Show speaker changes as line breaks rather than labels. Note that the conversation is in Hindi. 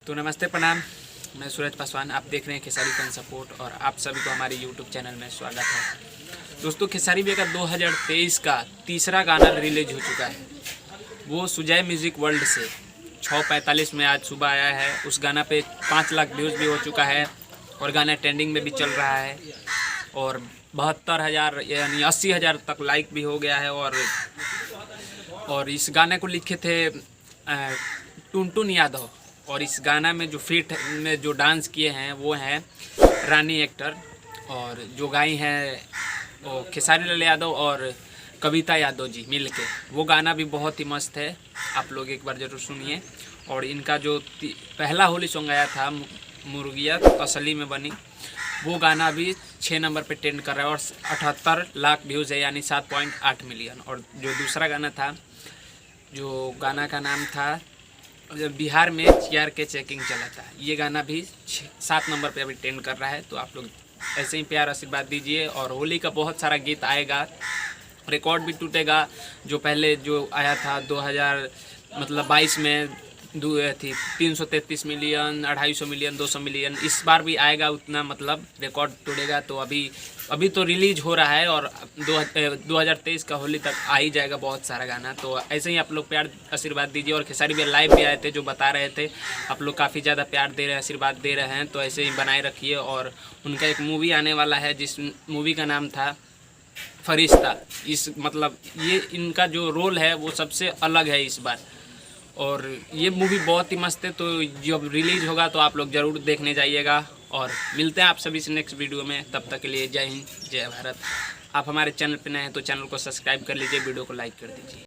तो नमस्ते प्रणाम, मैं सूरज पासवान। आप देख रहे हैं खेसारी फैन सपोर्ट और आप सभी को हमारे यूट्यूब चैनल में स्वागत है। दोस्तों, खेसारी भैया का 2023 का तीसरा गाना रिलीज हो चुका है। वो सुजय म्यूजिक वर्ल्ड से 6:45 में आज सुबह आया है। उस गाना पे 5 लाख व्यूज़ भी हो चुका है और गाना ट्रेंडिंग में भी चल रहा है और 72,000 यानी 80,000 तक लाइक भी हो गया है। और इस गाने को लिखे थे टुनटुन यादव और इस गाना में जो फीट में जो डांस किए हैं वो हैं रानी एक्टर, और जो गाई हैं वो खेसारी लाल यादव और कविता यादव जी मिल के। वो गाना भी बहुत ही मस्त है, आप लोग एक बार ज़रूर सुनिए। और इनका जो पहला होली सॉन्ग आया था मुर्गिया तसली में बनी, वो गाना भी 6 नंबर पे ट्रेंड कर रहा है और 78 लाख व्यूज़ है, यानी 7.8 मिलियन। और जो दूसरा गाना था, जो गाना का नाम था बिहार में चेयर के चेकिंग चला था, ये गाना भी 7 नंबर पे अभी ट्रेंड कर रहा है। तो आप लोग ऐसे ही प्यार आशीर्वाद दीजिए। और होली का बहुत सारा गीत आएगा, रिकॉर्ड भी टूटेगा। जो पहले जो आया था 2022 में 333 मिलियन, 250 मिलियन, 200 मिलियन, इस बार भी आएगा उतना, मतलब रिकॉर्ड टूटेगा। तो अभी तो रिलीज हो रहा है और 2023 का होली तक आ ही जाएगा बहुत सारा गाना। तो ऐसे ही आप लोग प्यार आशीर्वाद दीजिए। और खेसारी भैया लाइव भी आए थे, जो बता रहे थे आप लोग काफ़ी ज़्यादा प्यार दे रहे हैं, आशीर्वाद दे रहे हैं, तो ऐसे ही बनाए रखिए। और उनका एक मूवी आने वाला है जिस मूवी का नाम था फरिश्ता। मतलब ये इनका जो रोल है वो सबसे अलग है इस बार, और ये मूवी बहुत ही मस्त है। तो जब रिलीज़ होगा तो आप लोग ज़रूर देखने जाइएगा। और मिलते हैं आप सभी से नेक्स्ट वीडियो में। तब तक के लिए जय हिंद, जय भारत। आप हमारे चैनल पर नए हैं तो चैनल को सब्सक्राइब कर लीजिए, वीडियो को लाइक कर दीजिए।